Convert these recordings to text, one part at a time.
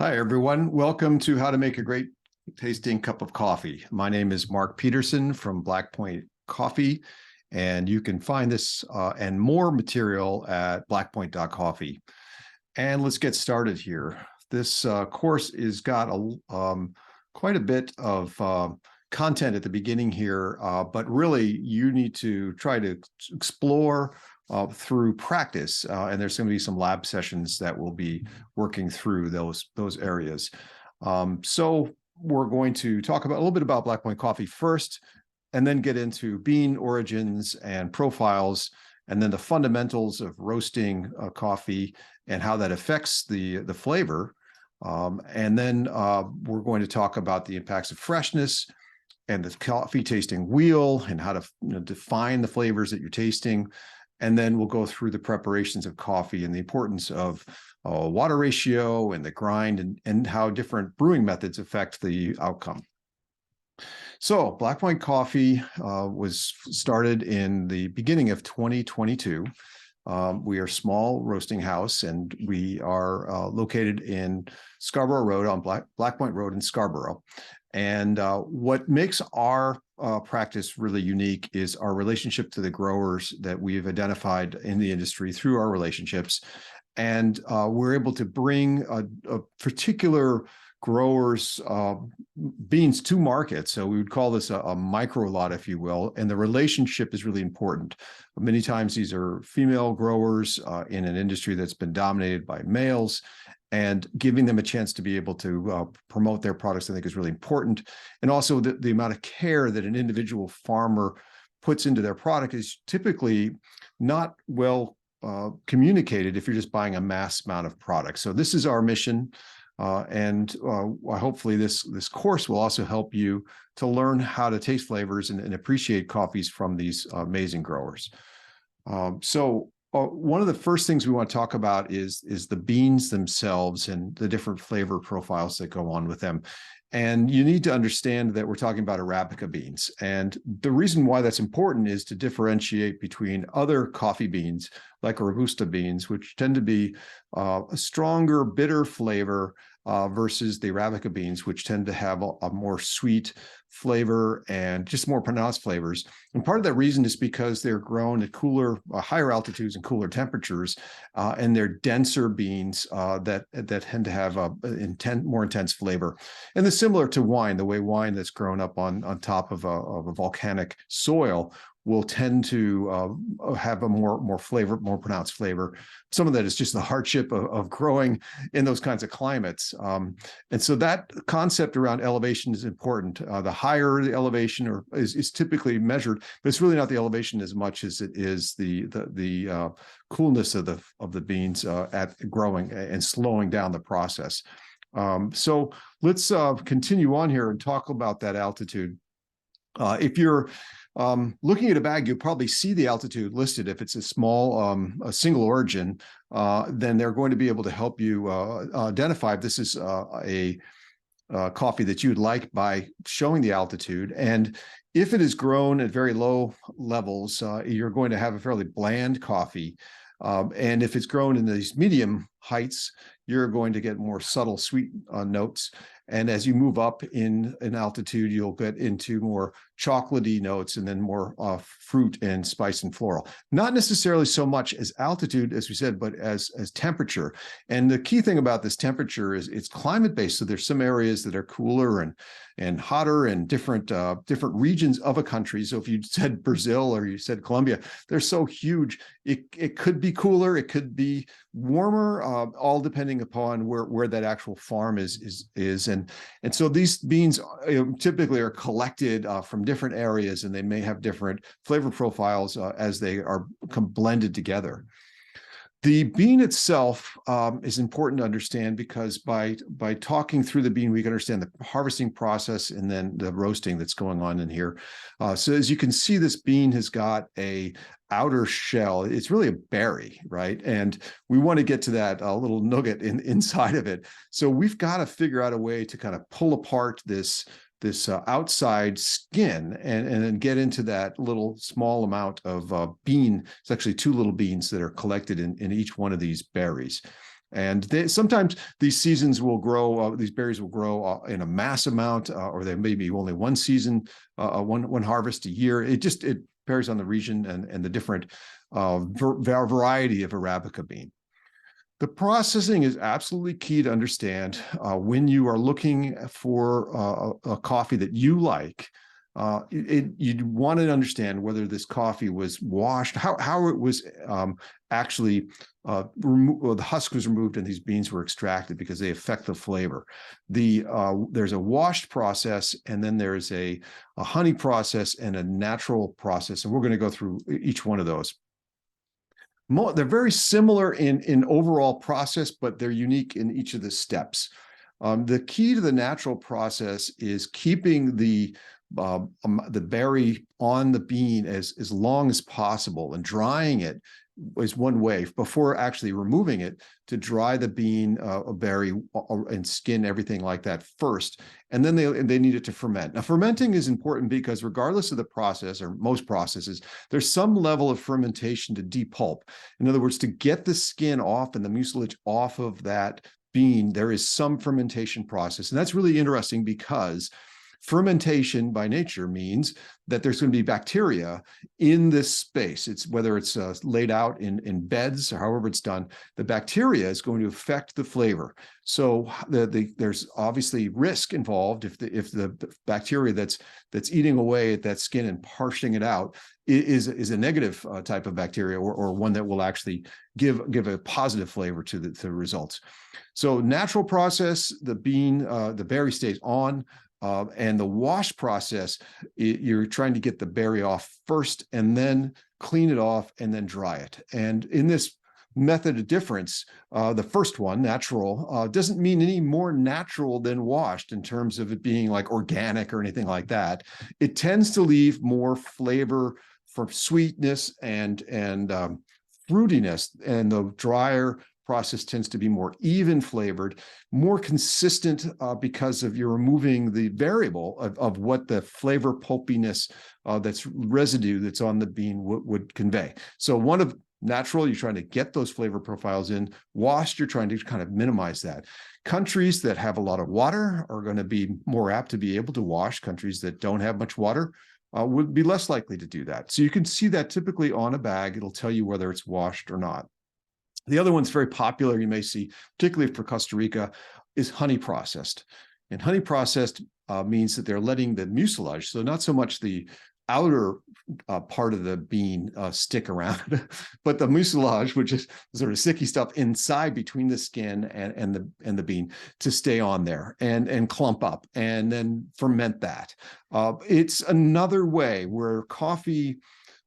Hi, everyone. Welcome to How to Make a Great Tasting Cup of Coffee. My name is Mark Peterson from Black Point Coffee, and you can find this and more material at blackpoint.coffee. And let's get started here. This course has got quite a bit of content at the beginning here, but really you need to try to explore through practice, and there's going to be some lab sessions that will be working through those areas. So we're going to talk about a little bit about Black Point Coffee first, and then get into bean origins and profiles, and then the fundamentals of roasting coffee and how that affects the flavor. And then we're going to talk about the impacts of freshness and the coffee tasting wheel and how to define the flavors that you're tasting. And then we'll go through the preparations of coffee and the importance of water ratio and the grind and how different brewing methods affect the outcome. So Black Point Coffee was started in the beginning of 2022. We are a small roasting house, and we are located in Scarborough Road on Black Point Road in Scarborough. And what makes our practice really unique is our relationship to the growers that we've identified in the industry through our relationships. And we're able to bring a particular growers beans to market. So we would call this a micro lot, if you will, and the relationship is really important. Many times these are female growers in an industry that's been dominated by males, and giving them a chance to be able to promote their products, I think, is really important. And also the amount of care that an individual farmer puts into their product is typically not well communicated if you're just buying a mass amount of product. So this is our mission. And hopefully this course will also help you to learn how to taste flavors and appreciate coffees from these amazing growers. One of the first things we want to talk about is the beans themselves and the different flavor profiles that go on with them. And you need to understand that we're talking about Arabica beans. And the reason why that's important is to differentiate between other coffee beans, like Robusta beans, which tend to be a stronger, bitter flavor versus the Arabica beans, which tend to have a more sweet flavor and just more pronounced flavors. And part of that reason is because they're grown at higher altitudes and cooler temperatures, and they're denser beans that tend to have a more intense flavor. And it's similar to wine, the way wine that's grown up on top of a volcanic soil will tend to have a more pronounced flavor. Some of that is just the hardship of growing in those kinds of climates. And so that concept around elevation is important. The higher the elevation is typically measured, but it's really not the elevation as much as it is the coolness of the beans at growing and slowing down the process. So let's continue on here and talk about that altitude. If you're looking at a bag, you'll probably see the altitude listed. If it's a small, a single origin, then they're going to be able to help you identify if this is a coffee that you'd like by showing the altitude. And if it is grown at very low levels, you're going to have a fairly bland coffee. And if it's grown in these medium heights, you're going to get more subtle sweet notes. And as you move up in altitude, you'll get into more chocolatey notes and then more fruit and spice and floral. Not necessarily so much as altitude, as we said, but as temperature. And the key thing about this temperature is it's climate-based. So there's some areas that are cooler and hotter and different regions of a country. So if you said Brazil or you said Colombia, they're so huge. It could be cooler, it could be warmer, all depending upon where that actual farm is. And so these beans typically are collected from different areas, and they may have different flavor profiles as they are blended together. The bean itself is important to understand because by talking through the bean, we can understand the harvesting process and then the roasting that's going on in here. So as you can see, this bean has got a outer shell. It's really a berry, right? And we want to get to that little nugget inside of it. So we've got to figure out a way to kind of pull apart this outside skin and then get into that little small amount of bean. It's actually two little beans that are collected in each one of these berries. And sometimes these seasons will grow, these berries will grow in a mass amount, or there may be only one season, one harvest a year. It varies on the region and the different variety of Arabica bean. The processing is absolutely key to understand when you are looking for a coffee that you like. You want to understand whether this coffee was washed, how it was actually the husk was removed and these beans were extracted, because they affect the flavor. There's a washed process, and then there's a honey process and a natural process, and we're going to go through each one of those. They're very similar in overall process, but they're unique in each of the steps. The key to the natural process is keeping the berry on the bean as long as possible, and drying it is one way before actually removing it, to dry the bean, berry, and skin, everything like that first, and then they need it to ferment. Now, fermenting is important because regardless of the process, or most processes, there's some level of fermentation to depulp. In other words, to get the skin off and the mucilage off of that bean, there is some fermentation process, and that's really interesting because fermentation by nature means that there's going to be bacteria in this space. It's whether it's laid out in beds or however it's done, the bacteria is going to affect the flavor. So there's obviously risk involved if the bacteria that's eating away at that skin and parsing it out is a negative type of bacteria, or one that will actually give a positive flavor to the results. So natural process, the berry stays on. And the wash process, you're trying to get the berry off first, and then clean it off, and then dry it. And in this method of difference, the first one, natural, doesn't mean any more natural than washed in terms of it being like organic or anything like that. It tends to leave more flavor for sweetness and fruitiness, and the drier process tends to be more even flavored, more consistent, because of you're removing the variable of what the flavor pulpiness, that's residue that's on the bean would convey. So one of natural, you're trying to get those flavor profiles in. Washed, you're trying to kind of minimize that. Countries that have a lot of water are going to be more apt to be able to wash. Countries that don't have much water would be less likely to do that. So you can see that typically on a bag. It'll tell you whether it's washed or not. The other one's very popular, you may see, particularly for Costa Rica, is honey processed. And honey processed means that they're letting the mucilage, so not so much the outer part of the bean stick around, but the mucilage, which is sort of sticky stuff inside between the skin and the bean, to stay on there and clump up, and then ferment that. It's another way where coffee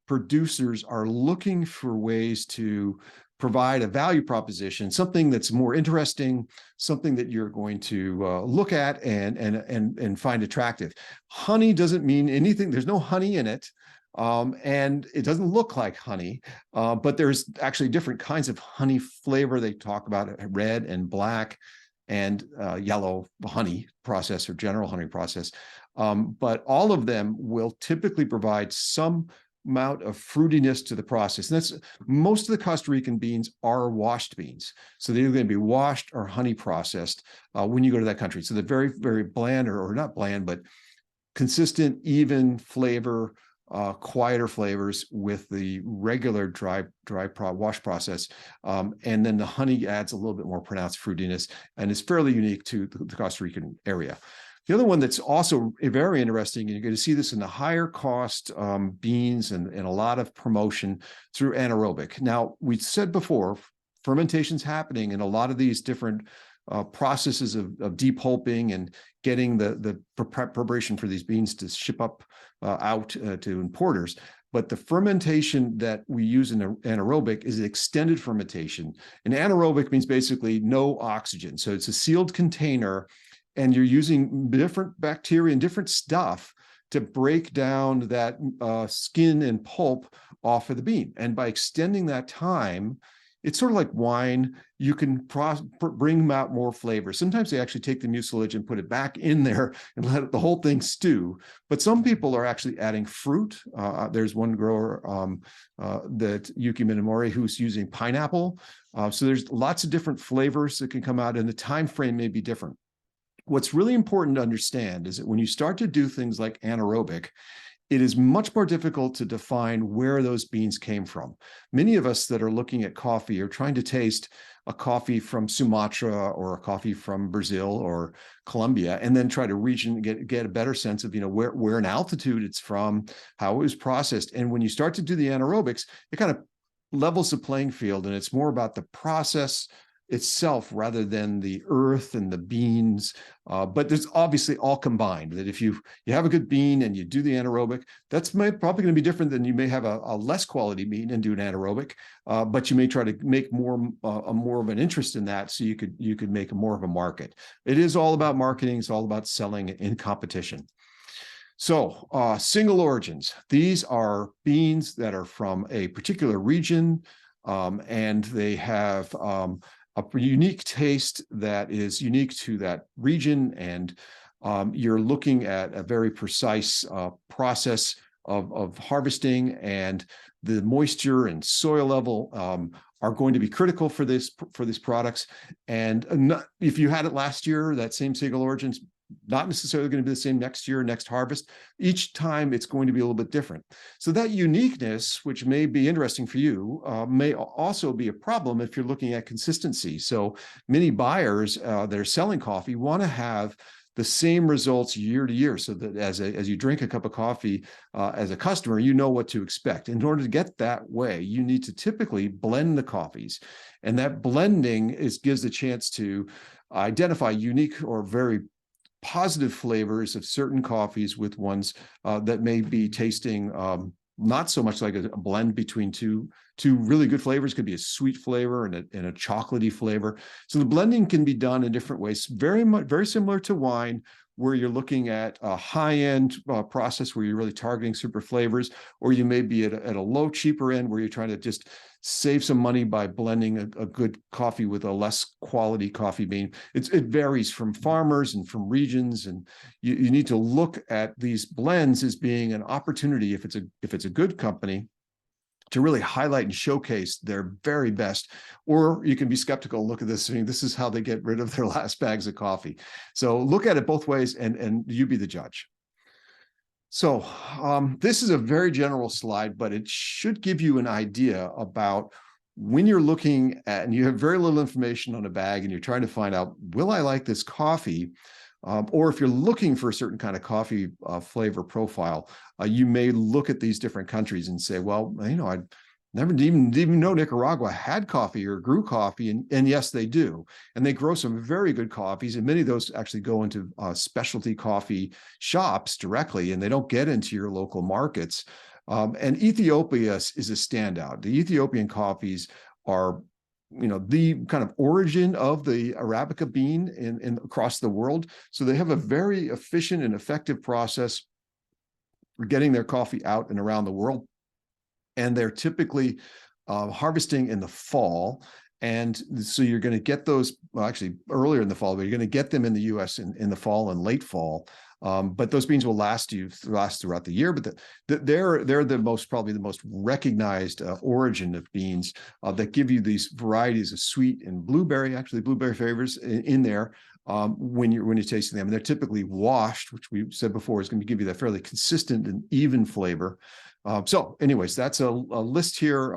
producers are looking for ways to provide a value proposition, something that's more interesting, something that you're going to look at and find attractive. Honey doesn't mean anything. There's no honey in it, and it doesn't look like honey, but there's actually different kinds of honey flavor. They talk about red and black and yellow honey process, or general honey process, but all of them will typically provide some amount of fruitiness to the process. And that's most of the Costa Rican beans are washed beans. So they're going to be washed or honey processed when you go to that country. So they're very, very bland, or not bland, but consistent, even flavor, quieter flavors with the regular wash process. And then the honey adds a little bit more pronounced fruitiness, and is fairly unique to the Costa Rican area. The other one that's also very interesting, and you're going to see this in the higher cost beans and a lot of promotion through anaerobic. Now, we said before, fermentation's happening in a lot of these different processes of depulping and getting the preparation for these beans to ship up out to importers. But the fermentation that we use in anaerobic is extended fermentation. And anaerobic means basically no oxygen. So it's a sealed container, and you're using different bacteria and different stuff to break down that skin and pulp off of the bean. And by extending that time, it's sort of like wine. You can bring out more flavor. Sometimes they actually take the mucilage and put it back in there and let the whole thing stew. But some people are actually adding fruit. There's one grower that Yuki Minamori who's using pineapple. So there's lots of different flavors that can come out, and the time frame may be different. What's really important to understand is that when you start to do things like anaerobic, it is much more difficult to define where those beans came from. Many of us that are looking at coffee are trying to taste a coffee from Sumatra or a coffee from Brazil or Colombia, and then try to reach and get a better sense of, where in altitude it's from, how it was processed. And when you start to do the anaerobics, it kind of levels the playing field, and it's more about the process itself rather than the earth and the beans. But there's obviously all combined, that if you have a good bean and you do the anaerobic, that's probably going to be different than you may have a less quality bean and do an anaerobic, but you may try to make more of an interest in that, so you could make more of a market. It is all about marketing. It's all about selling in competition. So single origins, these are beans that are from a particular region, and they have a unique taste that is unique to that region, and you're looking at a very precise process of harvesting, and the moisture and soil level are going to be critical for these products. And if you had it last year, that same single origins, not necessarily going to be the same next year, next harvest. Each time it's going to be a little bit different. So that uniqueness, which may be interesting for you, may also be a problem if you're looking at consistency. So many buyers that are selling coffee want to have the same results year to year, so that as you drink a cup of coffee as a customer, you know what to expect. In order to get that way, you need to typically blend the coffees. And that blending gives a chance to identify unique or very positive flavors of certain coffees with ones that may be tasting not so much like a blend between two really good flavors. Could be a sweet flavor and a chocolatey flavor. So the blending can be done in different ways, very similar to wine, where you're looking at a high-end process where you're really targeting super flavors, or you may be at a low, cheaper end where you're trying to just save some money by blending a good coffee with a less quality coffee bean. It varies from farmers and from regions, and you need to look at these blends as being an opportunity, if it's a good company, to really highlight and showcase their very best. Or you can be skeptical and look at this saying, this is how they get rid of their last bags of coffee. So look at it both ways, and you be the judge. So this is a very general slide, but it should give you an idea about when you're looking at, and you have very little information on a bag, and you're trying to find out, will I like this coffee? Or if you're looking for a certain kind of coffee flavor profile, you may look at these different countries and say, well, I never even know Nicaragua had coffee or grew coffee, and yes, they do. And they grow some very good coffees, and many of those actually go into specialty coffee shops directly, and they don't get into your local markets. And Ethiopia is a standout. The Ethiopian coffees are the kind of origin of the Arabica bean in across the world. So they have a very efficient and effective process for getting their coffee out and around the world. And they're typically harvesting in the fall. And so you're going to get those, well, actually earlier in the fall, but you're going to get them in the US in the fall and late fall. But those beans will last throughout the year. But they're probably the most recognized origin of beans that give you these varieties of sweet and blueberry flavors in there when you're tasting them. And they're typically washed, which we said before is going to give you that fairly consistent and even flavor. So anyways, that's a list here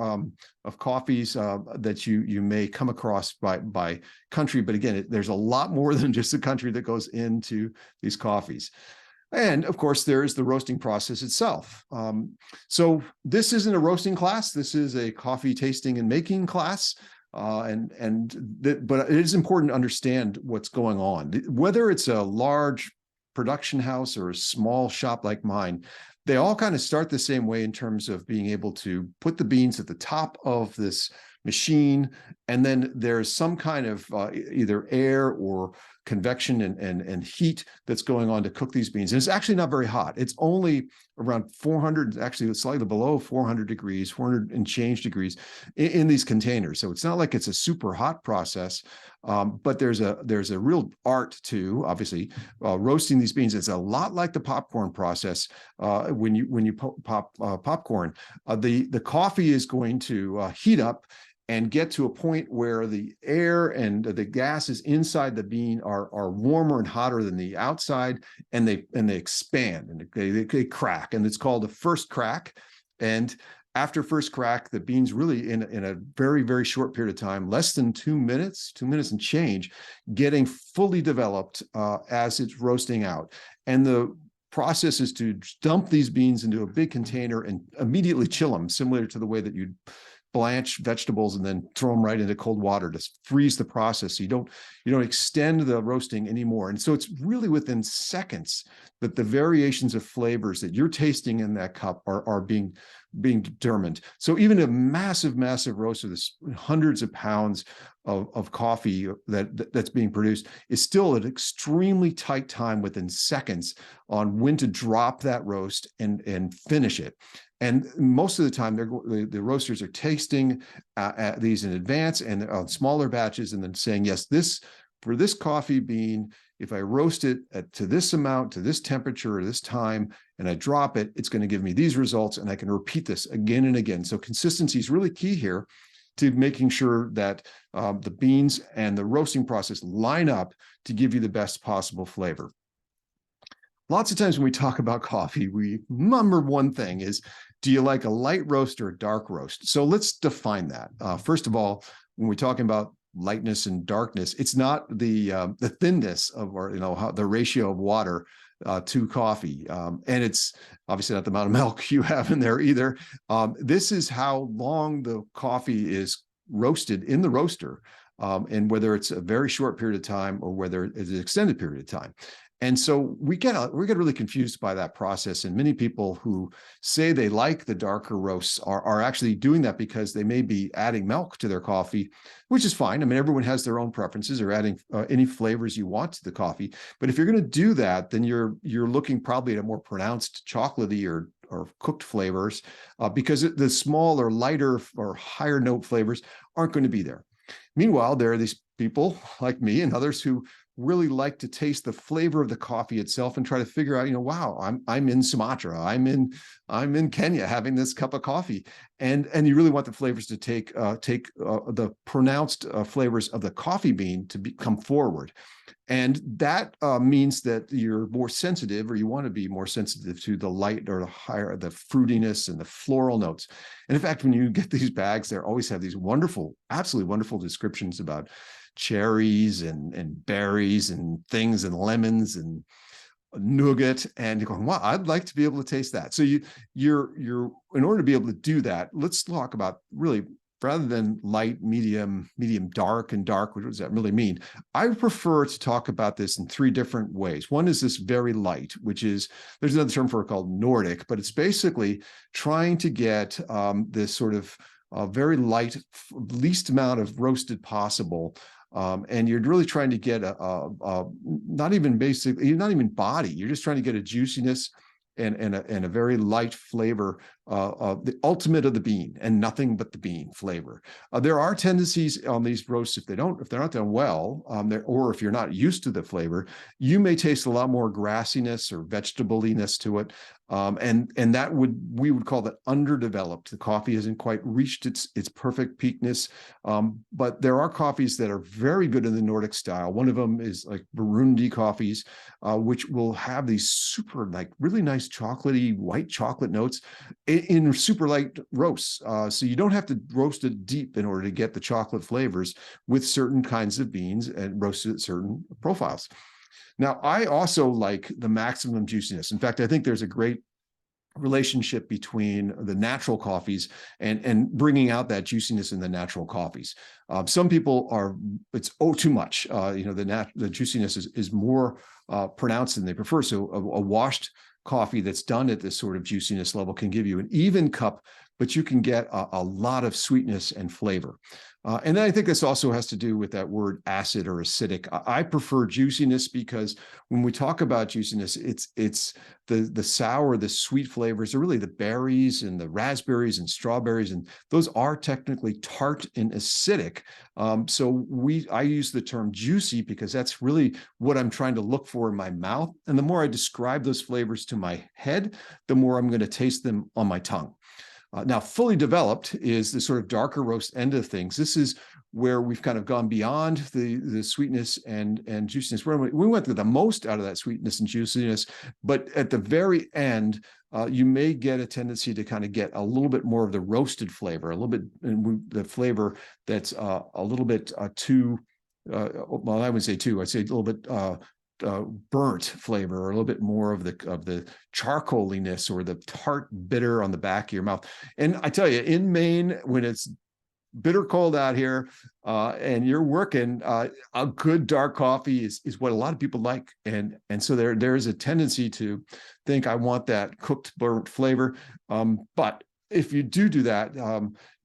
of coffees that you may come across by country. But again, there's a lot more than just the country that goes into these coffees. And of course, there's the roasting process itself. So this isn't a roasting class. This is a coffee tasting and making class. But it is important to understand what's going on. Whether it's a large production house or a small shop like mine, they all kind of start the same way in terms of being able to put the beans at the top of this machine And then there's some kind of either air or convection and heat that's going on to cook these beans. And it's actually not very hot. It's only around 400, actually slightly below 400 degrees, 400 and change degrees in these containers. So it's not like it's a super hot process, but there's a real art to, obviously, roasting these beans. It's a lot like the popcorn process. When you pop popcorn, the coffee is going to heat up and get to a point where the air and the gases inside the bean are warmer and hotter than the outside, and they expand and they crack, and it's called a first crack. And after first crack, the beans really in a very, very short period of time, less than 2 minutes, 2 minutes and change, getting fully developed as it's roasting out. And the process is to dump these beans into a big container and immediately chill them, similar to the way that you'd blanch vegetables and then throw them right into cold water to freeze the process. So you don't extend the roasting anymore. And so it's really within seconds that the variations of flavors that you're tasting in that cup are being determined. So even a massive roaster, this hundreds of pounds of coffee that's being produced, is still an extremely tight time within seconds on when to drop that roast and finish it. And most of the time, the roasters are tasting these in advance and on smaller batches, and then saying, yes, for this coffee bean, if I roast it to this amount, to this temperature, or this time, and I drop it, it's going to give me these results, and I can repeat this again and again. So consistency is really key here to making sure that the beans and the roasting process line up to give you the best possible flavor. Lots of times when we talk about coffee, we remember one thing is, do you like a light roast or a dark roast? So let's define that. First of all, when we're talking about lightness and darkness, it's not the thinness of, or how the ratio of water to coffee, and it's obviously not the amount of milk you have in there either. This is how long the coffee is roasted in the roaster, and whether it's a very short period of time or whether it's an extended period of time. And so we get really confused by that process. And many people who say they like the darker roasts are actually doing that because they may be adding milk to their coffee, which is fine. I mean, everyone has their own preferences, or adding any flavors you want to the coffee. But if you're going to do that, then you're looking probably at a more pronounced chocolatey or cooked flavors, because the smaller, lighter, or higher note flavors aren't going to be there. Meanwhile, there are these people like me and others who really like to taste the flavor of the coffee itself and try to figure out, wow, I'm in Sumatra, I'm in Kenya having this cup of coffee, and you really want the flavors to take the pronounced flavors of the coffee bean to come forward. And that means that you're more sensitive, or you want to be more sensitive to the light or the higher, the fruitiness and the floral notes. And in fact, when you get these bags, they always have these wonderful, absolutely wonderful descriptions about cherries and berries and things, and lemons and nougat, and you're going, wow, I'd like to be able to taste that. So you're in order to be able to do that, let's talk about, really, rather than light, medium, dark, and dark, what does that really mean? I prefer to talk about this in 3 different ways. One is this very light, which is, there's another term for it called Nordic, but it's basically trying to get this sort of very light, least amount of roasted possible. And you're really trying to get not even body, you're just trying to get a juiciness and a very light flavor, the ultimate of the bean, and nothing but the bean flavor. There are tendencies on these roasts, if they're not done well, or if you're not used to the flavor, you may taste a lot more grassiness or vegetableness to it. And that we would call that underdeveloped. The coffee hasn't quite reached its perfect peakness. But there are coffees that are very good in the Nordic style. One of them is like Burundi coffees, which will have these super, like, really nice chocolatey, white chocolate notes in super light roasts. So you don't have to roast it deep in order to get the chocolate flavors with certain kinds of beans and roasted at certain profiles. Now, I also like the maximum juiciness. In fact, I think there's a great relationship between the natural coffees and bringing out that juiciness in the natural coffees. Some people it's too much. The juiciness is more pronounced than they prefer. So a washed coffee that's done at this sort of juiciness level can give you an even cup, but you can get a lot of sweetness and flavor. And then I think this also has to do with that word acid or acidic. I prefer juiciness because when we talk about juiciness, it's the sour, the sweet flavors are really the berries and the raspberries and strawberries, and those are technically tart and acidic. So I use the term juicy because that's really what I'm trying to look for in my mouth. And the more I describe those flavors to my head, the more I'm going to taste them on my tongue. Now, fully developed is the sort of darker roast end of things. This is where we've kind of gone beyond the sweetness and juiciness. We went through the most out of that sweetness and juiciness, but at the very end, you may get a tendency to kind of get a little bit more of the roasted flavor, a little bit the flavor that's a little bit too. Well, I wouldn't say too. I'd say a little bit burnt flavor, or a little bit more of the charcoaliness or the tart bitter on the back of your mouth. And I tell you, in Maine, when it's bitter cold out here and you're working, a good dark coffee is what a lot of people like. And so there is a tendency to think, I want that cooked burnt flavor. But if you do that,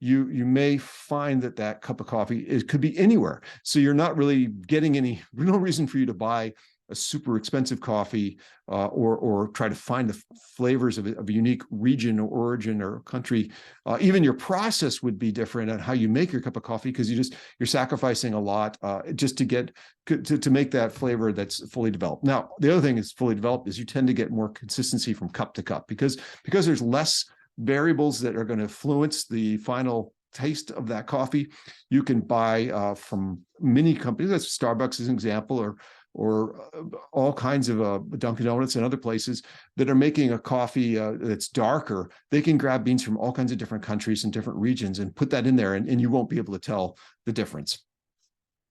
you may find that cup of coffee, it could be anywhere. So you're not really getting no reason for you to buy a super expensive coffee or try to find the flavors of a unique region or origin or country. Even your process would be different on how you make your cup of coffee, because you're sacrificing a lot just to make that flavor that's fully developed. Now, the other thing is fully developed is you tend to get more consistency from cup to cup because there's less variables that are going to influence the final taste of that coffee. You can buy from many companies. That's Starbucks as an example, or all kinds of Dunkin' Donuts and other places that are making a coffee that's darker. They can grab beans from all kinds of different countries and different regions and put that in there, and you won't be able to tell the difference.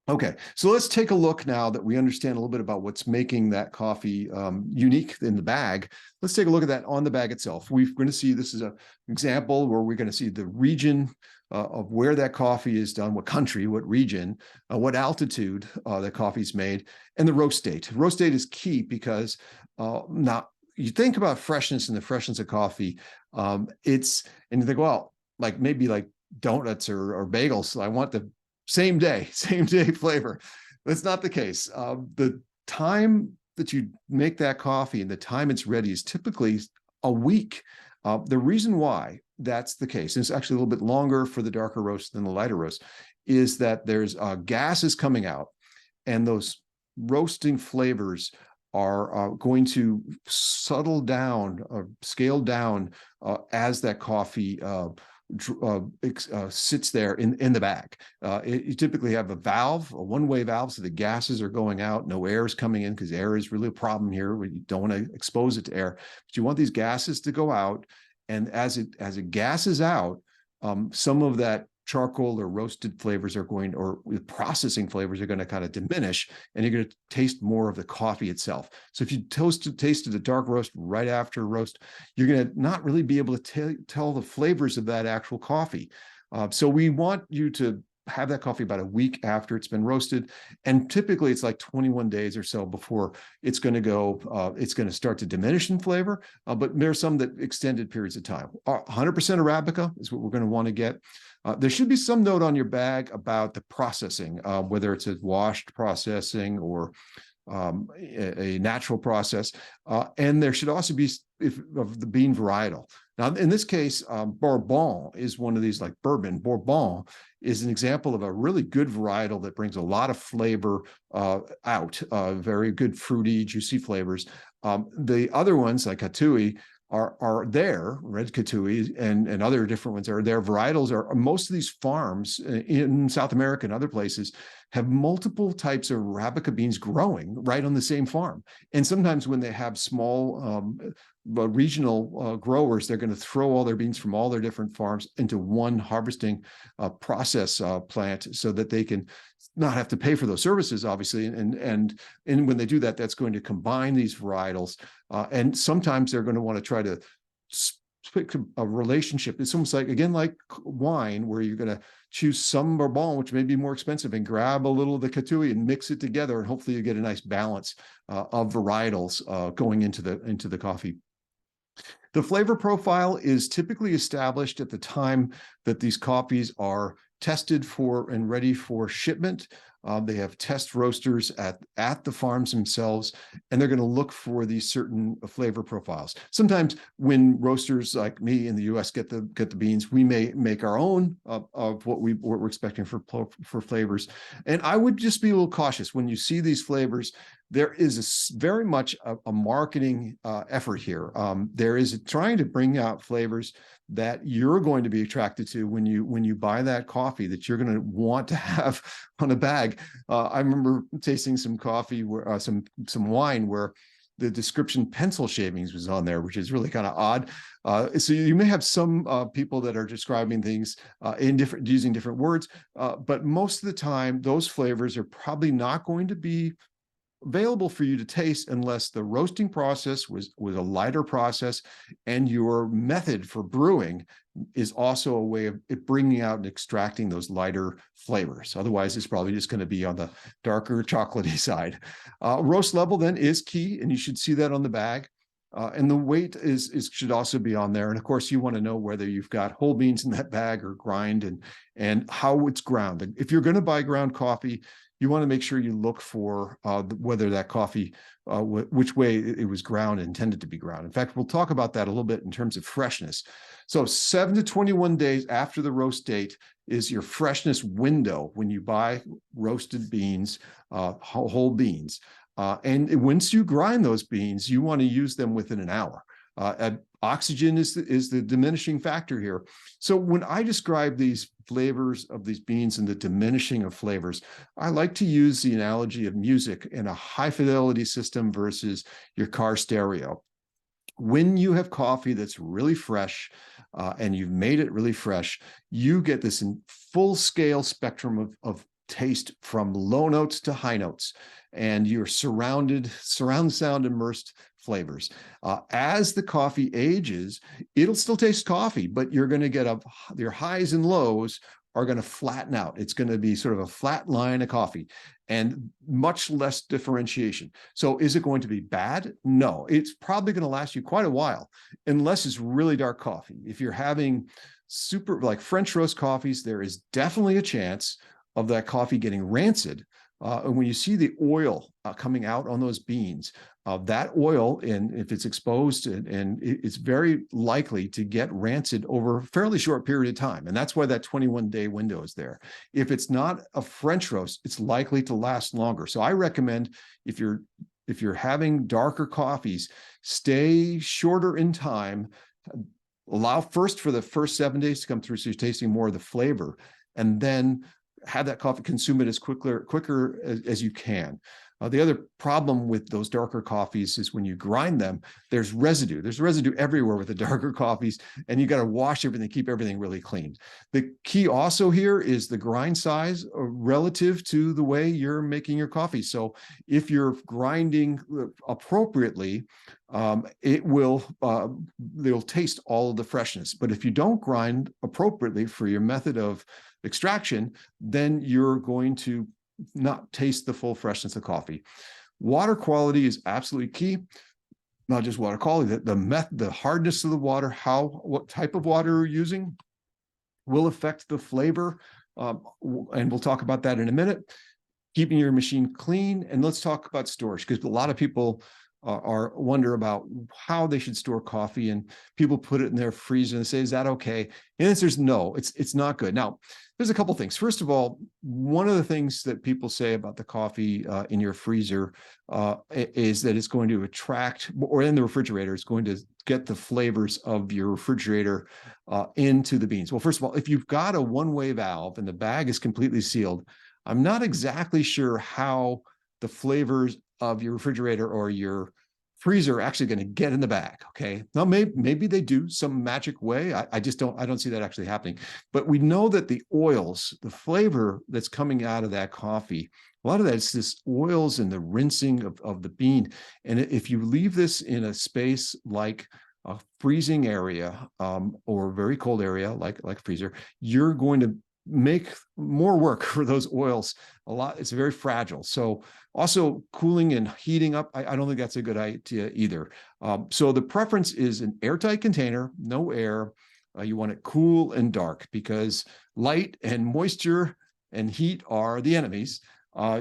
Okay, so let's take a look now that we understand a little bit about what's making that coffee unique in the bag. Let's take a look at that on the bag itself. We're going to see, this is an example where we're going to see the region of where that coffee is done, what country, what region, what altitude that coffee's made, and the roast date. Roast date is key because now you think about freshness and the freshness of coffee. And you think, well, maybe like donuts or bagels. I want the same day flavor. That's not the case. The time that you make that coffee and the time it's ready is typically a week. The reason why that's the case, and it's actually a little bit longer for the darker roast than the lighter roast, is that there's gases coming out, and those roasting flavors are going to settle down or scale down as that coffee sits there in the bag. You typically have a one-way valve, so the gases are going out, no air is coming in, because air is really a problem here. You don't want to expose it to air, but you want these gases to go out. And as it gasses out, some of that charcoal or roasted flavors or the processing flavors are going to kind of diminish, and you're going to taste more of the coffee itself. So if you tasted a dark roast right after roast, you're going to not really be able to tell the flavors of that actual coffee. So we want you to have that coffee about a week after it's been roasted. And typically it's like 21 days or so before it's going to start to diminish in flavor. But there are some that extended periods of time. 100% Arabica is what we're going to want to get. There should be some note on your bag about the processing, whether it's a washed processing or a natural process. And there should also be of the bean varietal. Now, in this case, Bourbon is one of these, like bourbon. Bourbon is an example of a really good varietal that brings a lot of flavor out, very good fruity, juicy flavors. The other ones, like Katui, are there, red Katui and other different ones are there. Varietals most of these farms in South America and other places have multiple types of Arabica beans growing right on the same farm. And sometimes when they have small regional growers, they're going to throw all their beans from all their different farms into one harvesting process plant so that they can not have to pay for those services, obviously. And when they do that, that's going to combine these varietals. And sometimes they're going to want to try to pick a relationship. It's almost like, again, like wine, where you're going to choose some Bourbon, which may be more expensive, and grab a little of the Katui and mix it together. And hopefully you get a nice balance of varietals going into the coffee. The flavor profile is typically established at the time that these coffees are tested for and ready for shipment. They have test roasters at the farms themselves, and they're going to look for these certain flavor profiles. Sometimes when roasters like me in the U.S. get the beans, we may make our own of what we're expecting for flavors. And I would just be a little cautious when you see these flavors. There is very much a marketing effort here. There is trying to bring out flavors that you're going to be attracted to when you buy that coffee, that you're going to want to have on a bag. I remember tasting some coffee where some wine where the description pencil shavings was on there, which is really kind of odd. So you may have some people that are describing things using different words, but most of the time those flavors are probably not going to be available for you to taste unless the roasting process was a lighter process, and your method for brewing is also a way of bringing out and extracting those lighter flavors. Otherwise, it's probably just going to be on the darker chocolatey side. Roast level then is key, and you should see that on the bag. And the weight should also be on there. And of course, you want to know whether you've got whole beans in that bag or grind, and how it's ground. And if you're going to buy ground coffee, you want to make sure you look for whether that coffee, which way it was ground, intended to be ground. In fact, we'll talk about that a little bit in terms of freshness. So 7 to 21 days after the roast date is your freshness window when you buy roasted beans, whole beans. And once you grind those beans, you want to use them within an hour. Oxygen is the diminishing factor here. So when I describe these flavors of these beans and the diminishing of flavors, I like to use the analogy of music in a high fidelity system versus your car stereo. When you have coffee that's really fresh and you've made it really fresh, you get this full scale spectrum of taste from low notes to high notes, and you're surround sound immersed flavors. As the coffee ages, it'll still taste coffee, but you're going to get your highs and lows are going to flatten out. It's going to be sort of a flat line of coffee and much less differentiation. So is it going to be bad? No, it's probably going to last you quite a while, unless it's really dark coffee. If you're having super like French roast coffees, there is definitely a chance of that coffee getting rancid. And when you see the oil coming out on those beans, that oil, and if it's exposed, and it's very likely to get rancid over a fairly short period of time. And that's why that 21-day window is there. If it's not a French roast, it's likely to last longer. So I recommend, if you're having darker coffees, stay shorter in time. Allow first for the first 7 days to come through, so you're tasting more of the flavor, and then have that coffee, consume it as quicker as you can. The other problem with those darker coffees is when you grind them, there's residue. There's residue everywhere with the darker coffees, and you got to wash everything, keep everything really clean. The key also here is the grind size relative to the way you're making your coffee. So if you're grinding appropriately, they'll taste all of the freshness. But if you don't grind appropriately for your method of extraction, then you're going to not taste the full freshness of coffee. Water quality is absolutely key. Not just water quality, the hardness of the water, what type of water you're using will affect the flavor. And we'll talk about that in a minute. Keeping your machine clean. And let's talk about storage, because a lot of people wonder about how they should store coffee, and people put it in their freezer and say, is that okay? And the answer is no, it's not good. Now, there's a couple things. First of all, one of the things that people say about the coffee in your freezer is that it's going to attract, or in the refrigerator, it's going to get the flavors of your refrigerator into the beans. Well, first of all, if you've got a one-way valve and the bag is completely sealed, I'm not exactly sure how the flavors of your refrigerator or your freezer are actually going to get in the bag. Okay. Now, maybe they do some magic way. I don't see that actually happening. But we know that the oils, the flavor that's coming out of that coffee, a lot of that is this oils and the rinsing of the bean. And if you leave this in a space like a freezing area or a very cold area like freezer, you're going to make more work for those oils. It's very fragile. So also cooling and heating up, I don't think that's a good idea either. So the preference is an airtight container, no air, You want it cool and dark, because light and moisture and heat are the enemies.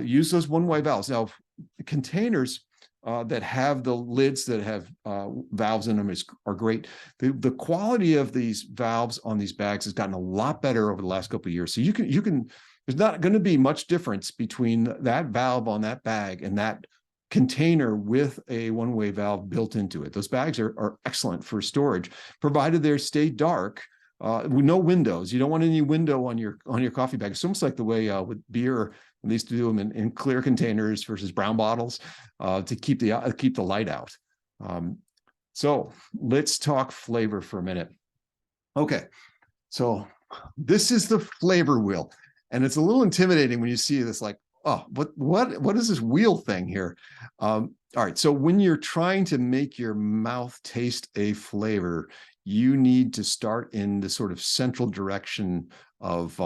Use those one-way valves. Now, containers that have the lids that have valves in them are great. The quality of these valves on these bags has gotten a lot better over the last couple of years. So you can there's not going to be much difference between that valve on that bag and that container with a one-way valve built into it. Those bags are excellent for storage, provided they stay dark, with no windows. You don't want any window on your coffee bag. It's almost like the way with beer, they used to do them in clear containers versus brown bottles to keep the light out. So let's talk flavor for a minute. Okay, so this is the flavor wheel, and it's a little intimidating when you see this, like, oh, what is this wheel thing here? All right, so when you're trying to make your mouth taste a flavor, you need to start in the sort of central direction of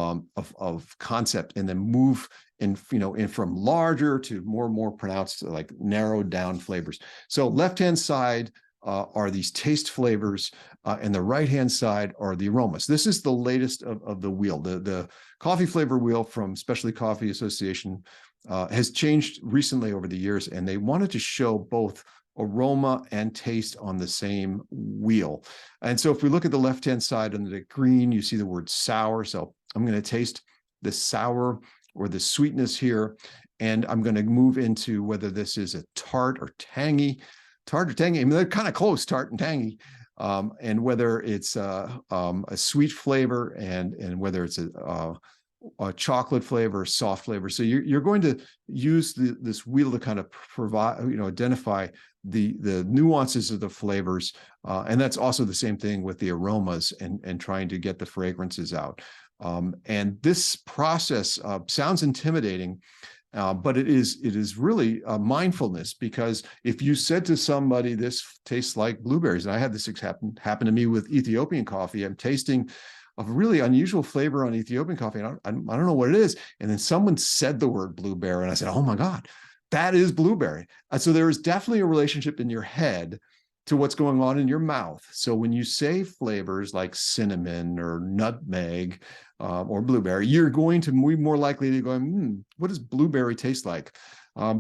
concept, and then move in from larger to more pronounced, like narrowed down flavors. So left-hand side are these taste flavors, and the right-hand side are the aromas. This is the latest of the wheel. The coffee flavor wheel from Specialty Coffee Association has changed recently over the years, and they wanted to show both aroma and taste on the same wheel. And so if we look at the left-hand side under the green, you see the word sour. So I'm going to taste the sour or the sweetness here, and I'm going to move into whether this is a tart or tangy. Tart or tangy, I mean, they're kind of close, tart and tangy, and whether it's a sweet flavor and whether it's a chocolate flavor, soft flavor. So you're going to use this wheel to kind of provide, identify the nuances of the flavors, and that's also the same thing with the aromas and trying to get the fragrances out. And this process sounds intimidating, but it is really mindfulness, because if you said to somebody, this tastes like blueberries, and I had this happen to me with Ethiopian coffee. I'm tasting a really unusual flavor on Ethiopian coffee, and I don't know what it is. And then someone said the word blueberry, and I said, oh my God, that is blueberry. So there is definitely a relationship in your head to what's going on in your mouth. So when you say flavors like cinnamon or nutmeg or blueberry, you're going to be more likely to go, what does blueberry taste like?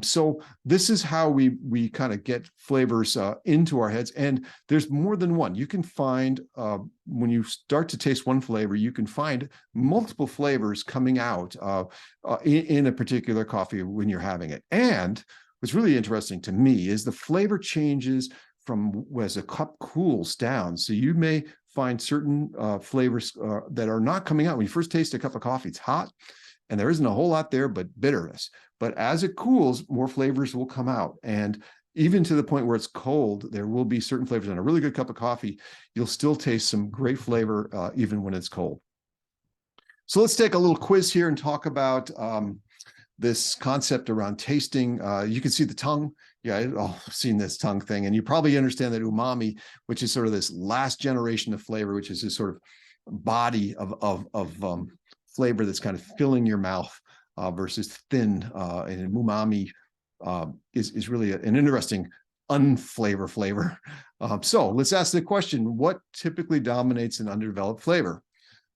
So this is how we kind of get flavors into our heads. And there's more than one. You can find, when you start to taste one flavor, you can find multiple flavors coming out in a particular coffee when you're having it. And what's really interesting to me is the flavor changes from as a cup cools down. So you may find certain flavors that are not coming out. When you first taste a cup of coffee, it's hot, and there isn't a whole lot there but bitterness. But as it cools, more flavors will come out. And even to the point where it's cold, there will be certain flavors. In a really good cup of coffee, you'll still taste some great flavor even when it's cold. So let's take a little quiz here and talk about this concept around tasting. You can see the tongue. Yeah, I've seen this tongue thing, and you probably understand that umami, which is sort of this last generation of flavor, which is this sort of body of flavor that's kind of filling your mouth versus thin. And umami is really an interesting unflavor flavor. So let's ask the question: what typically dominates an underdeveloped flavor?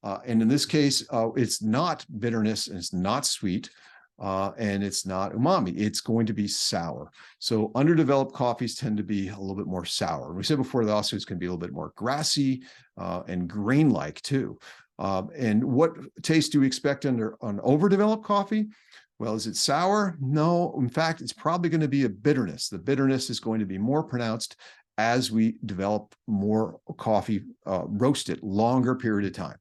And in this case, it's not bitterness, and it's not sweet. And it's not umami. It's going to be sour. So underdeveloped coffees tend to be a little bit more sour. We said before, the lawsuits can be a little bit more grassy and grain-like too. And what taste do we expect on overdeveloped coffee? Well, is it sour? No. In fact, it's probably going to be a bitterness. The bitterness is going to be more pronounced as we develop more coffee roasted longer period of time.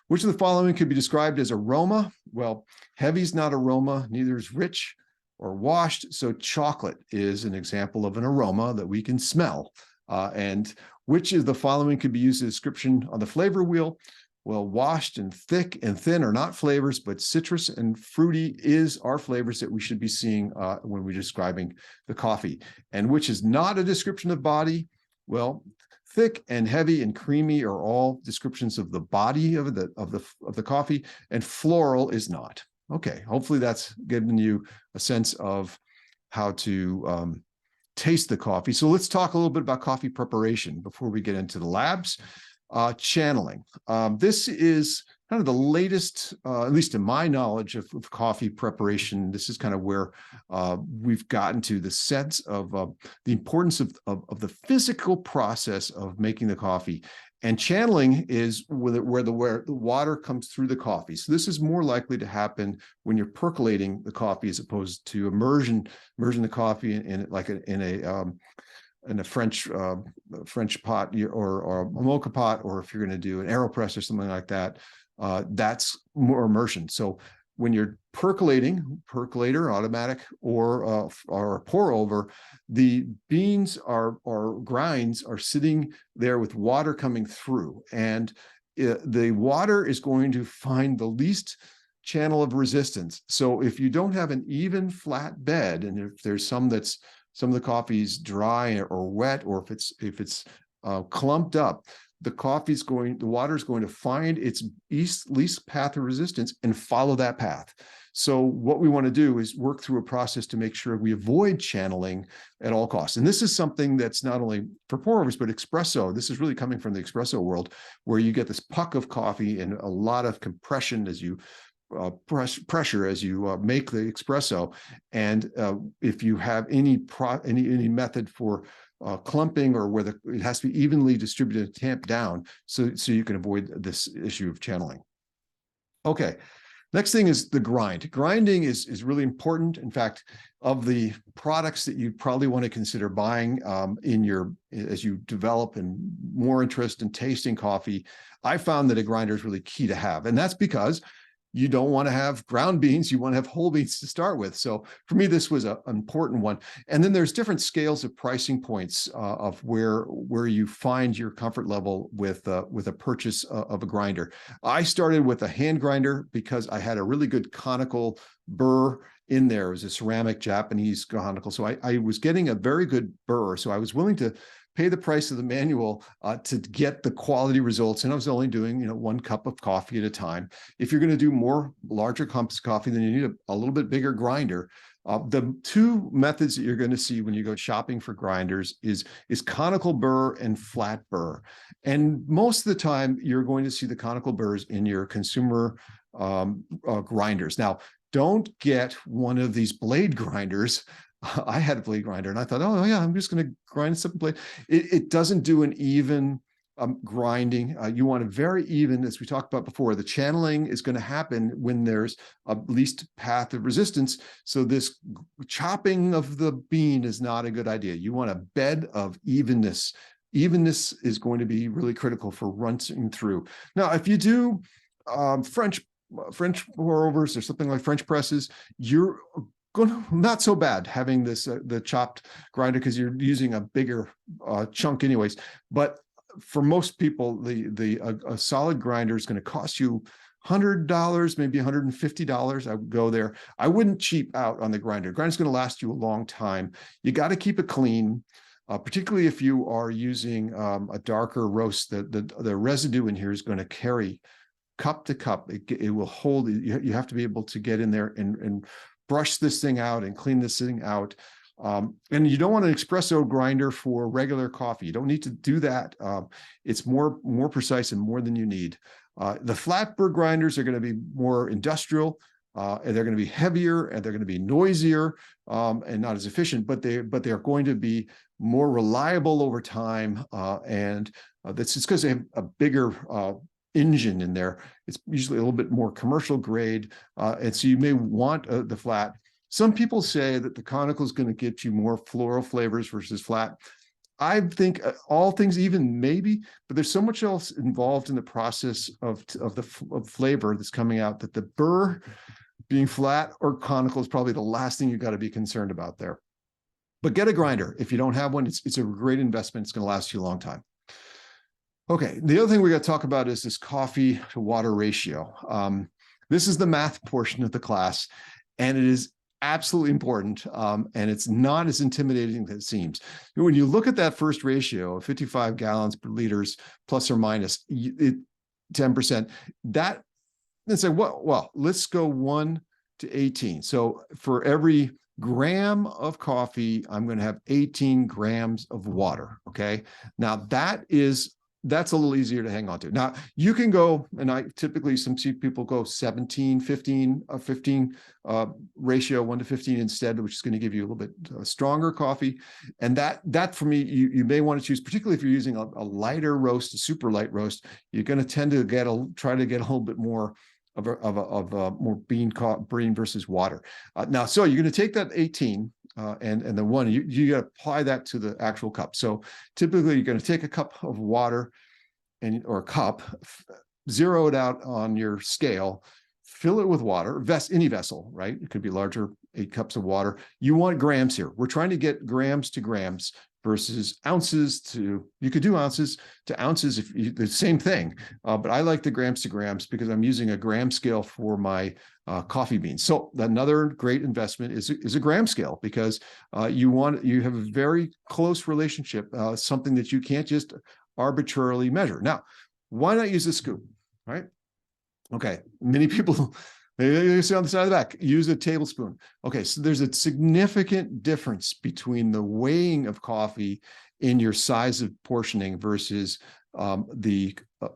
Which of the following could be described as aroma? Well, heavy is not aroma, neither is rich or washed. So chocolate is an example of an aroma that we can smell. And which of the following could be used as a description on the flavor wheel? Well, washed and thick and thin are not flavors, but citrus and fruity are flavors that we should be seeing when we're describing the coffee. And which is not a description of body? Well, thick and heavy and creamy are all descriptions of the body of the coffee, and floral is not. Okay, hopefully that's given you a sense of how to taste the coffee. So let's talk a little bit about coffee preparation before we get into the labs. Channeling. This is kind of the latest, at least in my knowledge of coffee preparation. This is kind of where we've gotten to the sense of the importance of the physical process of making the coffee. And channeling is where the water comes through the coffee. So this is more likely to happen when you're percolating the coffee as opposed to immersion the coffee in a French pot or a mocha pot, or if you're going to do an AeroPress or something like that, that's more immersion. So when you're percolator, automatic, or pour over, the beans or grinds are sitting there with water coming through, and the water is going to find the least channel of resistance. So if you don't have an even flat bed, and if there's some of the coffee's dry or wet, or if it's clumped up, the water is going to find its least path of resistance and follow that path. So what we want to do is work through a process to make sure we avoid channeling at all costs. And this is something that's not only for pour overs, but espresso. This is really coming from the espresso world, where you get this puck of coffee and a lot of compression as you pressure as you make the espresso. And if you have any method for clumping, or where it has to be evenly distributed and tamped down, so you can avoid this issue of channeling. Okay, next thing is the grind. Grinding is really important. In fact, of the products that you probably want to consider buying as you develop and more interest in tasting coffee, I found that a grinder is really key to have, and that's because you don't want to have ground beans, you want to have whole beans to start with. So for me, this was an important one. And then there's different scales of pricing points of where you find your comfort level with a purchase of a grinder. I started with a hand grinder because I had a really good conical burr in there. It was a ceramic Japanese conical. So I was getting a very good burr. So I was willing to pay the price of the manual to get the quality results. And I was only doing, 1 cup of coffee at a time. If you're going to do larger cups of coffee, then you need a little bit bigger grinder. The two methods that you're going to see when you go shopping for grinders is conical burr and flat burr. And most of the time, you're going to see the conical burrs in your consumer grinders. Now, don't get one of these blade grinders. I had a blade grinder and I thought, oh yeah, I'm just going to grind something blade. It doesn't do an even grinding. You want a very even, as we talked about before. The channeling is going to happen when there's a least path of resistance. So this chopping of the bean is not a good idea. You want a bed of evenness. Evenness is going to be really critical for rinsing through. Now, if you do French pour overs or something like French presses, you're not so bad having this the chopped grinder, because you're using a bigger chunk anyways. But for most people, a solid grinder is going to cost you $100, maybe $150. I would go there. I wouldn't cheap out on the grinder. Grinder's going to last you a long time. You got to keep it clean. Particularly if you are using a darker roast, the residue in here is going to carry cup to cup. It will hold. You have to be able to get in there and brush this thing out and clean this thing out. And you don't want an espresso grinder for regular coffee. You don't need to do that. It's more precise and more than you need. The flat burr grinders are going to be more industrial, and they're going to be heavier, and they're going to be noisier, and not as efficient, but they are going to be more reliable over time. And that's just because they have a bigger engine in there. It's usually a little bit more commercial grade, and so you may want the flat. Some people say that the conical is going to get you more floral flavors versus flat. I think all things even, maybe, but there's so much else involved in the process of flavor that's coming out, that the burr being flat or conical is probably the last thing you've got to be concerned about there. But get a grinder. If you don't have one, it's a great investment. It's going to last you a long time. Okay, the other thing we got to talk about is this coffee to water ratio. This is the math portion of the class, and it is absolutely important, and it's not as intimidating as it seems. When you look at that first ratio of 55 gallons per liters, plus or minus 10%, that, let's say, well, let's go 1 to 18. So for every gram of coffee, I'm going to have 18 grams of water. Okay, now that is that's a little easier to hang on to. Now you can go, and I typically some people go 17, 15, 15 ratio 1 to 15 instead, which is going to give you a little bit stronger coffee. And that for me, you may want to choose, particularly if you're using a lighter roast, a super light roast, you're going to tend to try to get a little bit more of a more bean versus water. Now, so you're going to take that 18 and the one, you got to apply that to the actual cup. So typically you're going to take a cup of water or a cup, zero it out on your scale, fill it with water, any vessel, right? It could be larger, 8 cups of water. You want grams here. We're trying to get grams to grams versus ounces to, you could do ounces to ounces, if you, the same thing, but I like the grams to grams because I'm using a gram scale for my coffee beans. So another great investment is a gram scale, because you have a very close relationship, something that you can't just arbitrarily measure. Now, why not use a scoop, right? Okay, many people, you see on the side of the back, use a tablespoon. Okay, so there's a significant difference between the weighing of coffee in your size of portioning versus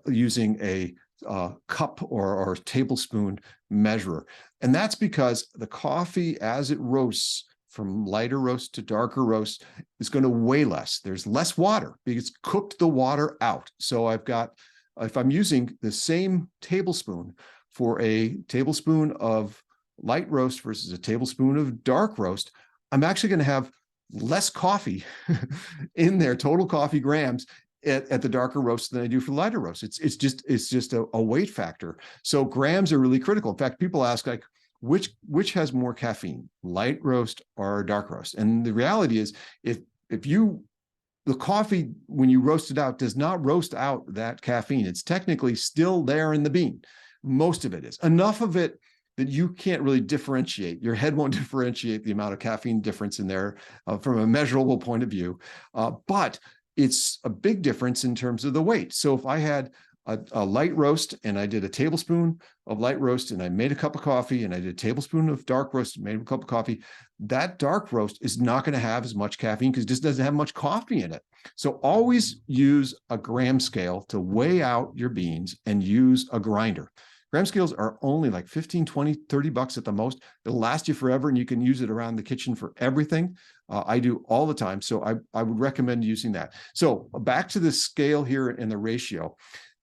using a cup or tablespoon measurer. And that's because the coffee, as it roasts from lighter roast to darker roast, is going to weigh less. There's less water because it's cooked the water out. So if I'm using the same tablespoon for a tablespoon of light roast versus a tablespoon of dark roast, I'm actually going to have less coffee in there, total coffee grams at the darker roast than I do for the lighter roast. It's just a weight factor. So grams are really critical. In fact, people ask, like, which has more caffeine, light roast or dark roast? And the reality is, the coffee, when you roast it out, does not roast out that caffeine. It's technically still there in the bean. Most of it is. Enough of it that you can't really differentiate. Your head won't differentiate the amount of caffeine difference in there from a measurable point of view. But it's a big difference in terms of the weight. So if I had a light roast and I did a tablespoon of light roast and I made a cup of coffee and I did a tablespoon of dark roast and made a cup of coffee, that dark roast is not going to have as much caffeine because it just doesn't have much coffee in it. So always use a gram scale to weigh out your beans and use a grinder. Gram scales are only like 15, 20, 30 bucks at the most. It'll last you forever and you can use it around the kitchen for everything. I do all the time. So I would recommend using that. So back to the scale here and the ratio.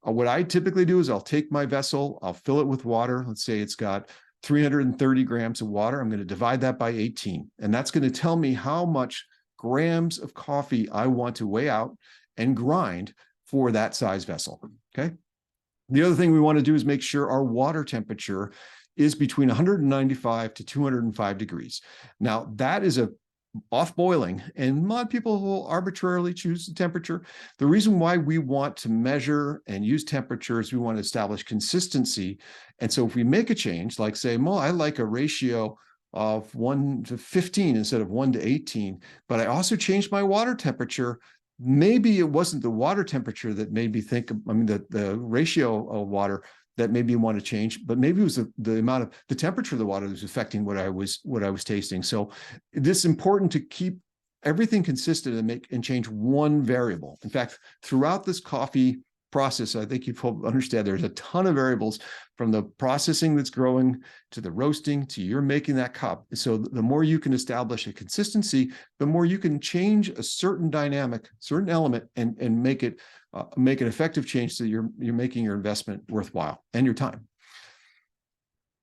What I typically do is I'll take my vessel, I'll fill it with water. Let's say it's got 330 grams of water. I'm going to divide that by 18. And that's going to tell me how much grams of coffee I want to weigh out and grind for that size vessel. Okay. The other thing we want to do is make sure our water temperature is between 195 to 205 degrees. Now, that is off boiling, and a lot of people will arbitrarily choose the temperature. The reason why we want to measure and use temperature is we want to establish consistency. And so if we make a change, like say, well, I like a ratio of 1 to 15 instead of 1 to 18, but I also changed my water temperature. Maybe it wasn't the water temperature that made me think, the ratio of water that made me want to change, but maybe it was the amount of the temperature of the water that was affecting what I was tasting. So it's important to keep everything consistent and change one variable. In fact, throughout this coffee process, I think you understand there's a ton of variables, from the processing that's growing to the roasting to you're making that cup. So the more you can establish a consistency, the more you can change a certain dynamic, certain element, and make an effective change so you're making your investment worthwhile and your time.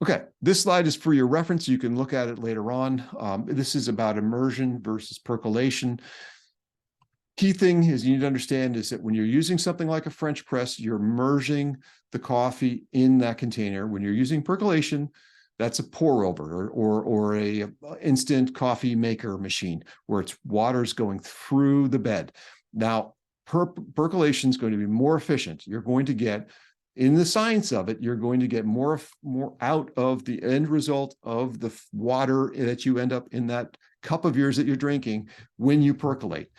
Okay, this slide is for your reference. You can look at it later on. This is about immersion versus percolation. Key thing is you need to understand is that when you're using something like a French press, you're immersing the coffee in that container. When you're using percolation, that's a pour over or a instant coffee maker machine where it's water's going through the bed. Now, percolation is going to be more efficient. You're going to get, in the science of it, you're going to get more out of the end result of the water that you end up in that cup of yours that you're drinking when you percolate.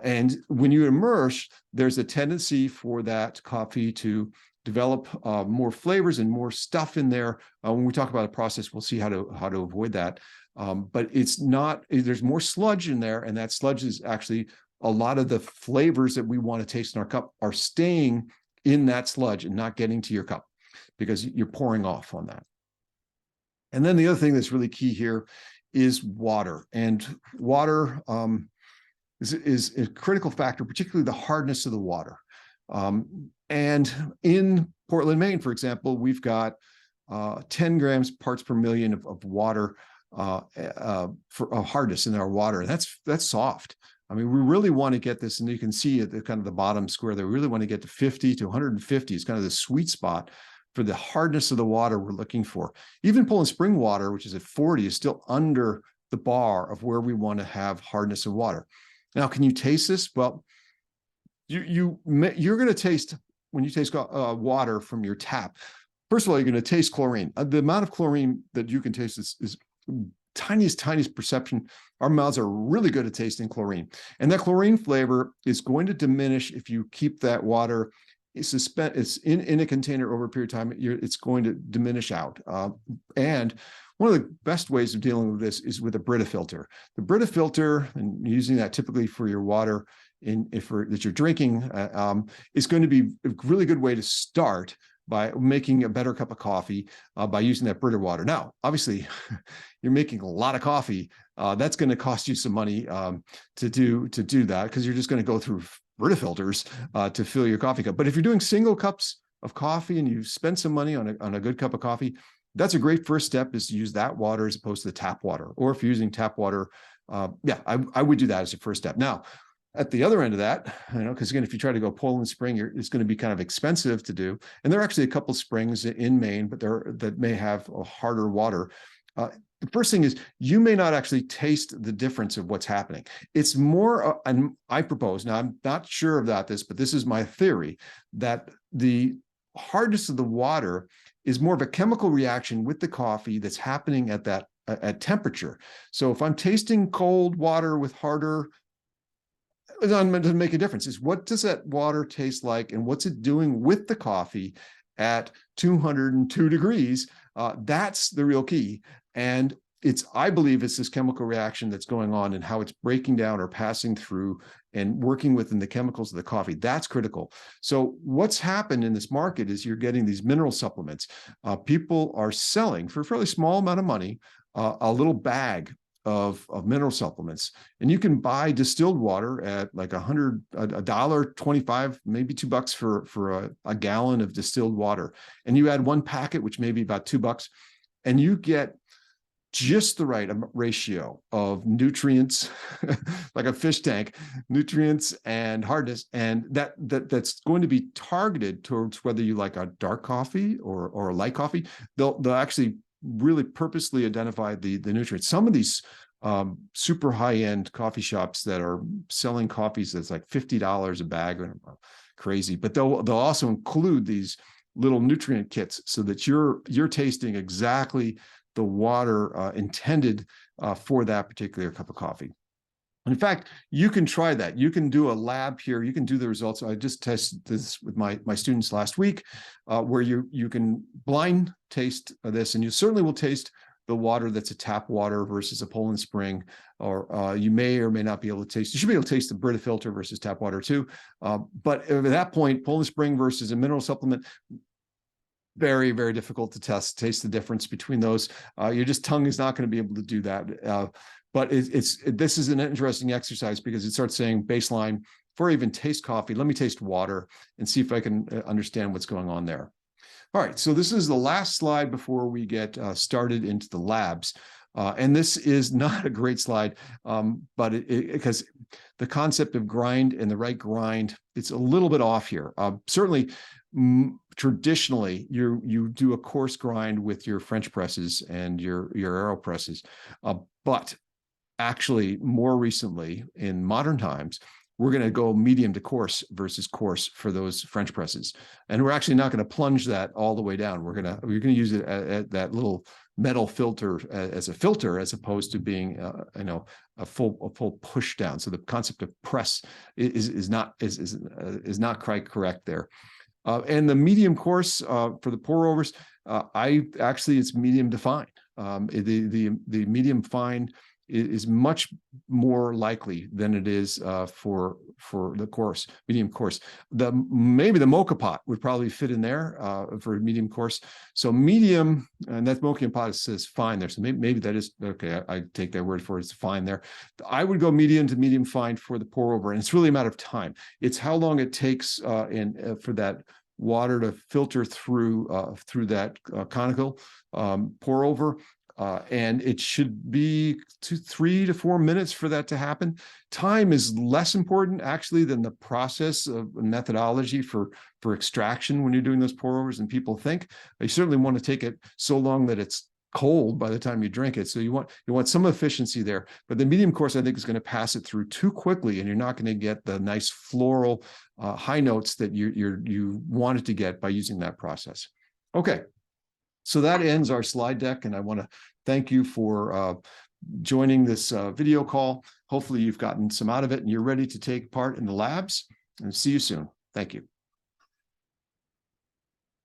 And when you immerse, there's a tendency for that coffee to develop more flavors and more stuff in there. When we talk about a process, we'll see how to avoid that. But it's not, there's more sludge in there, and that sludge is actually a lot of the flavors that we want to taste in our cup are staying in that sludge and not getting to your cup because you're pouring off on that. And then the other thing that's really key here is water. And water is a critical factor, particularly the hardness of the water. And in Portland, Maine, for example, we've got 10 grams parts per million of water for hardness in our water. That's soft. I mean, we really want to get this, and you can see at the kind of the bottom square there, we really want to get to 50 to 150 is kind of the sweet spot for the hardness of the water we're looking for. Even Poland Spring water, which is at 40, is still under the bar of where we want to have hardness of water. Now, can you taste this? Well, you're going to taste, when you taste water from your tap, first of all, you're going to taste chlorine. The amount of chlorine that you can taste is tiniest perception. Our mouths are really good at tasting chlorine. And that chlorine flavor is going to diminish if you keep that water it's in a container over a period of time. It's going to diminish out. And one of the best ways of dealing with this is with a Brita filter. The Brita filter, and using that typically for your water that you're drinking, is going to be a really good way to start by making a better cup of coffee by using that Brita water. Now, obviously, you're making a lot of coffee. That's going to cost you some money to do that, because you're just going to go through Brita filters to fill your coffee cup. But if you're doing single cups of coffee and you spend some money on a good cup of coffee, that's a great first step, is to use that water as opposed to the tap water. Or if you're using tap water, I would do that as a first step. Now, at the other end of that, because again, if you try to go Poland Spring, it's going to be kind of expensive to do. And there are actually a couple springs in Maine, but that may have a harder water. The first thing is, you may not actually taste the difference of what's happening. It's more, and I propose, now I'm not sure about this, but this is my theory, that the hardness of the water is more of a chemical reaction with the coffee that's happening at temperature. So if I'm tasting cold water with harder, it doesn't make a difference. It's what does that water taste like, and what's it doing with the coffee at 202 degrees? That's the real key. And I believe it's this chemical reaction that's going on and how it's breaking down or passing through and working within the chemicals of the coffee. That's critical. So what's happened in this market is you're getting these mineral supplements. People are selling for a fairly small amount of money a little bag of mineral supplements, and you can buy distilled water at like $1.25, maybe $2 for a gallon of distilled water. And you add one packet, which may be about $2, and you get just the right ratio of nutrients, like a fish tank, nutrients and hardness. And that's going to be targeted towards whether you like a dark coffee or a light coffee. They'll actually really purposely identify the nutrients. Some of these super high-end coffee shops that are selling coffees that's like $50 a bag, crazy, but they'll also include these little nutrient kits so that you're tasting exactly the water intended for that particular cup of coffee. And in fact, you can try that. You can do a lab here. You can do the results. I just tested this with my students last week, where you can blind taste this, and you certainly will taste the water that's a tap water versus a Poland Spring, or you may or may not be able to taste. You should be able to taste the Brita filter versus tap water too. But at that point, Poland Spring versus a mineral supplement, very, very difficult to taste the difference between those. Your tongue is not going to be able to do that. But this is an interesting exercise, because it starts saying baseline, before I even taste coffee, let me taste water and see if I can understand what's going on there. All right, so this is the last slide before we get started into the labs. And this is not a great slide, but because the concept of grind and the right grind, it's a little bit off here. Certainly, traditionally, you do a coarse grind with your French presses and your AeroPresses, but actually, more recently, in modern times, we're going to go medium to coarse versus coarse for those French presses, and we're actually not going to plunge that all the way down. We're going to use it at that little metal filter as a filter, as opposed to being a full push down. So the concept of press is not quite correct there. And the medium coarse for the pour overs, it's medium to fine. The medium fine is much more likely than it is for the coarse, medium coarse. Maybe the mocha pot would probably fit in there for medium coarse. So medium, and that mocha pot says fine there. So maybe that is okay. I take their word for it. It's fine there. I would go medium to medium fine for the pour over, and it's really a matter of time. It's how long it takes for that water to filter through that conical pour over. And it should be 3 to 4 minutes for that to happen. Time is less important actually than the process of methodology for extraction when you're doing those pour overs, and people think. You certainly want to take it so long that it's cold by the time you drink it. So you want some efficiency there, but the medium coarse, I think, is going to pass it through too quickly, and you're not going to get the nice floral high notes that you wanted to get by using that process. Okay. So that ends our slide deck, and I want to thank you for joining this video call. Hopefully you've gotten some out of it and you're ready to take part in the labs, and see you soon. Thank you.